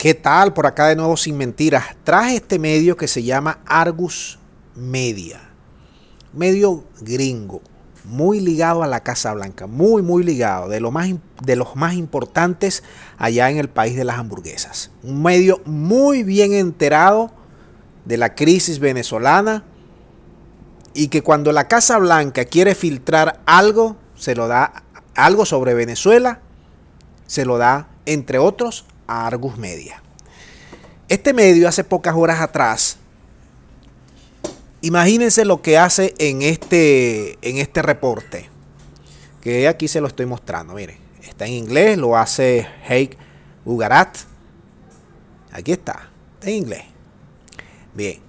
¿Qué tal? Por acá de nuevo sin mentiras. Traje este medio que se llama Argus Media. Medio gringo, muy ligado a la Casa Blanca, muy ligado, de los más importantes allá en el país de las hamburguesas. Un medio muy bien enterado de la crisis venezolana y que cuando la Casa Blanca quiere filtrar algo, se lo da, algo sobre Venezuela, se lo da, entre otros, a Argus Media. Este medio hace pocas horas atrás, imagínense lo que hace en este reporte, que aquí se lo estoy mostrando, miren, está en inglés, lo hace Heikki Ugarat, aquí está en inglés, bien,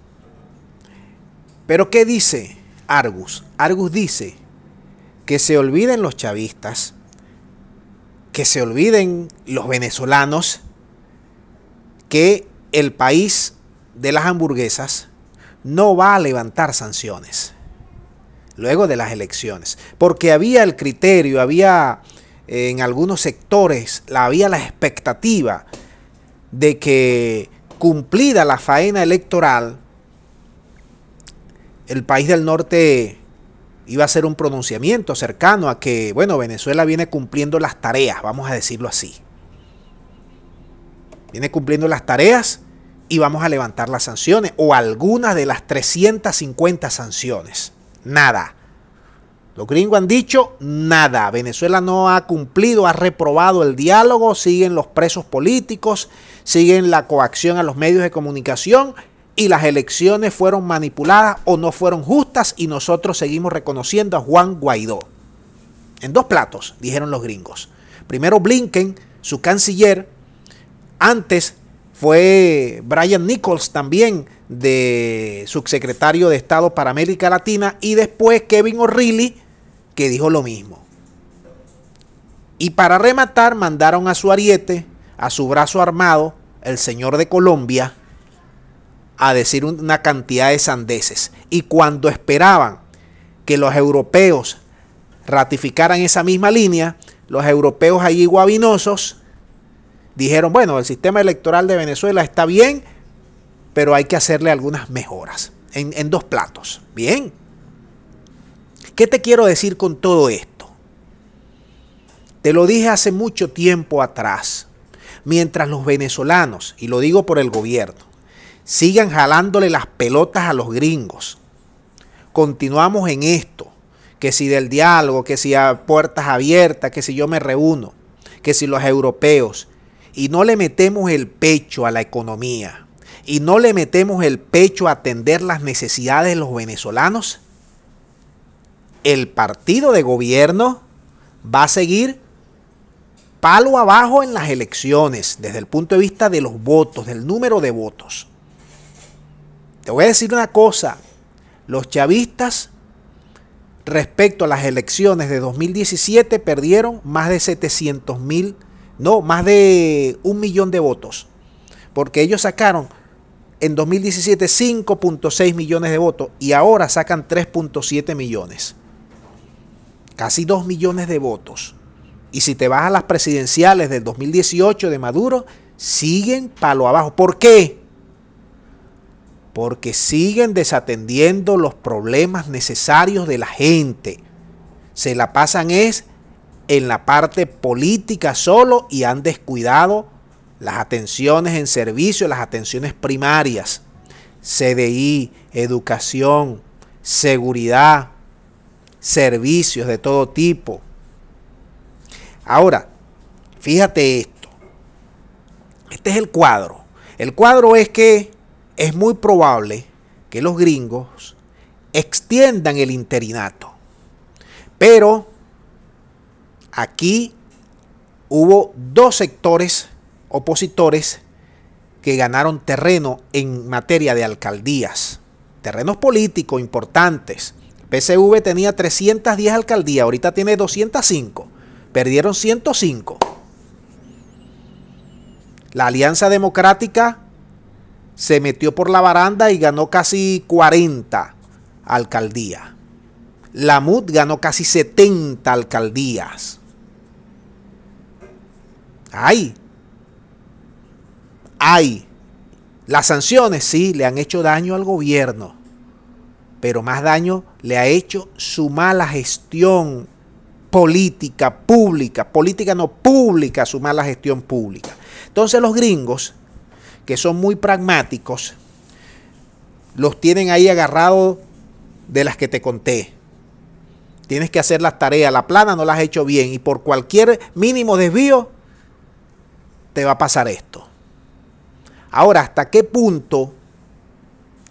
pero ¿qué dice Argus? Argus dice que se olviden los chavistas, que se olviden los venezolanos, que el país de las hamburguesas no va a levantar sanciones luego de las elecciones, porque había el criterio, había en algunos sectores, había la expectativa de que cumplida la faena electoral, el país del norte iba a hacer un pronunciamiento cercano a que, bueno, Venezuela viene cumpliendo las tareas, vamos a decirlo así. Viene cumpliendo las tareas y vamos a levantar las sanciones o algunas de las 350 sanciones. Nada. Los gringos han dicho nada. Venezuela no ha cumplido, ha reprobado el diálogo, siguen los presos políticos, siguen la coacción a los medios de comunicación y las elecciones fueron manipuladas o no fueron justas y nosotros seguimos reconociendo a Juan Guaidó. En dos platos, dijeron los gringos. Primero Blinken, su canciller. Antes fue Brian Nichols también, de subsecretario de Estado para América Latina, y después Kevin O'Reilly, que dijo lo mismo. Y para rematar mandaron a su ariete, a su brazo armado, el señor de Colombia, a decir una cantidad de sandeces. Y cuando esperaban que los europeos ratificaran esa misma línea, los europeos allí guabinosos dijeron, bueno, el sistema electoral de Venezuela está bien, pero hay que hacerle algunas mejoras en dos platos. Bien. ¿Qué te quiero decir con todo esto? Te lo dije hace mucho tiempo atrás. Mientras los venezolanos, y lo digo por el gobierno, sigan jalándole las pelotas a los gringos, continuamos en esto, que si del diálogo, que si a puertas abiertas, que si yo me reúno, que si los europeos, y no le metemos el pecho a la economía y no le metemos el pecho a atender las necesidades de los venezolanos, el partido de gobierno va a seguir palo abajo en las elecciones desde el punto de vista de los votos, del número de votos. Te voy a decir una cosa, los chavistas respecto a las elecciones de 2017 perdieron más de 700.000, no, más de 1 millón de votos, porque ellos sacaron en 2017 5.6 millones de votos y ahora sacan 3.7 millones. Casi 2 millones de votos. Y si te vas a las presidenciales del 2018 de Maduro, siguen palo abajo. ¿Por qué? Porque siguen desatendiendo los problemas necesarios de la gente. Se la pasan en la parte política solo y han descuidado las atenciones en servicio, las atenciones primarias, CDI, educación, seguridad, servicios de todo tipo. Ahora, fíjate esto. Este es el cuadro. El cuadro es que es muy probable que los gringos extiendan el interinato. Pero aquí hubo dos sectores opositores que ganaron terreno en materia de alcaldías, terrenos políticos importantes. PSV tenía 310 alcaldías, ahorita tiene 205, perdieron 105. La Alianza Democrática se metió por la baranda y ganó casi 40 alcaldías. La MUD ganó casi 70 alcaldías. Las sanciones sí le han hecho daño al gobierno, pero más daño le ha hecho su mala gestión política no pública, su mala gestión pública. Entonces los gringos, que son muy pragmáticos, los tienen ahí agarrados de las que te conté. Tienes que hacer las tareas, la plana no las has hecho bien y por cualquier mínimo desvío te va a pasar esto. Ahora, ¿hasta qué punto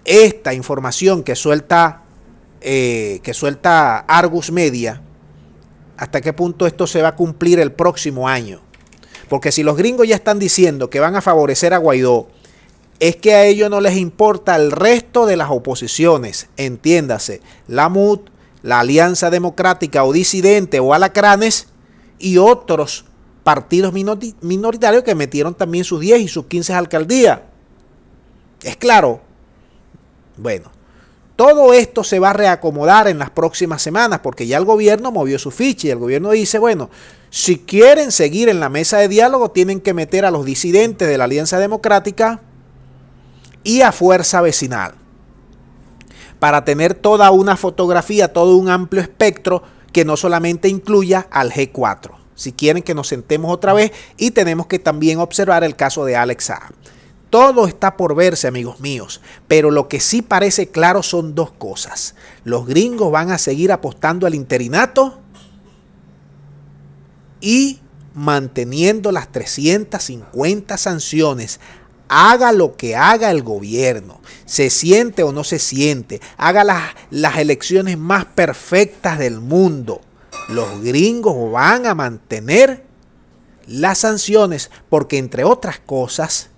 esta información que suelta Argus Media, hasta qué punto esto se va a cumplir el próximo año? Porque si los gringos ya están diciendo que van a favorecer a Guaidó, es que a ellos no les importa el resto de las oposiciones, entiéndase, la MUD, la Alianza Democrática o Disidente o Alacranes y otros partidos minoritarios que metieron también sus 10 y sus 15 alcaldías. ¿Es claro? Bueno, todo esto se va a reacomodar en las próximas semanas porque ya el gobierno movió su ficha y el gobierno dice, bueno, si quieren seguir en la mesa de diálogo tienen que meter a los disidentes de la Alianza Democrática y a Fuerza Vecinal para tener toda una fotografía, todo un amplio espectro que no solamente incluya al G4. Si quieren que nos sentemos otra vez y tenemos que también observar el caso de Alex Saab. Todo está por verse, amigos míos, pero lo que sí parece claro son dos cosas. Los gringos van a seguir apostando al interinato y manteniendo las 350 sanciones. Haga lo que haga el gobierno, se siente o no se siente, haga las elecciones más perfectas del mundo. Los gringos van a mantener las sanciones porque, entre otras cosas,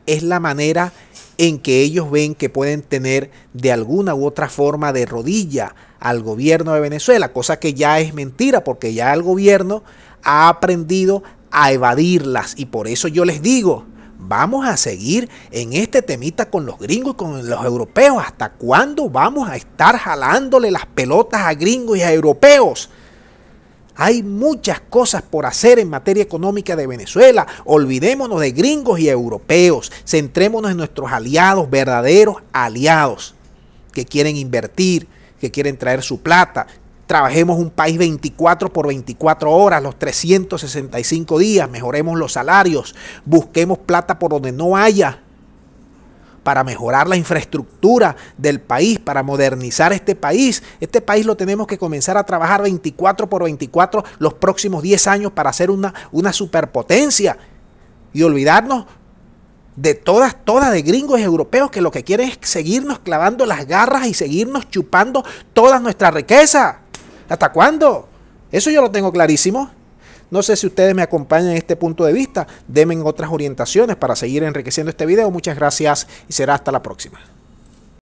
es la manera en que ellos ven que pueden tener de alguna u otra forma de rodilla al gobierno de Venezuela, cosa que ya es mentira porque ya el gobierno ha aprendido a evadirlas y por eso yo les digo, vamos a seguir en este temita con los gringos y con los europeos. ¿Hasta cuándo vamos a estar jalándole las pelotas a gringos y a europeos? Hay muchas cosas por hacer en materia económica de Venezuela. Olvidémonos de gringos y europeos. Centrémonos en nuestros aliados, verdaderos aliados, que quieren invertir, que quieren traer su plata. Trabajemos un país 24 por 24 horas, los 365 días. Mejoremos los salarios. Busquemos plata por donde no haya, para mejorar la infraestructura del país, para modernizar este país. Este país lo tenemos que comenzar a trabajar 24 por 24 los próximos 10 años para hacer una superpotencia. Y olvidarnos de todas de gringos y europeos que lo que quieren es seguirnos clavando las garras y seguirnos chupando toda nuestra riqueza. ¿Hasta cuándo? Eso yo lo tengo clarísimo. No sé si ustedes me acompañan en este punto de vista. Denme otras orientaciones para seguir enriqueciendo este video. Muchas gracias y será hasta la próxima.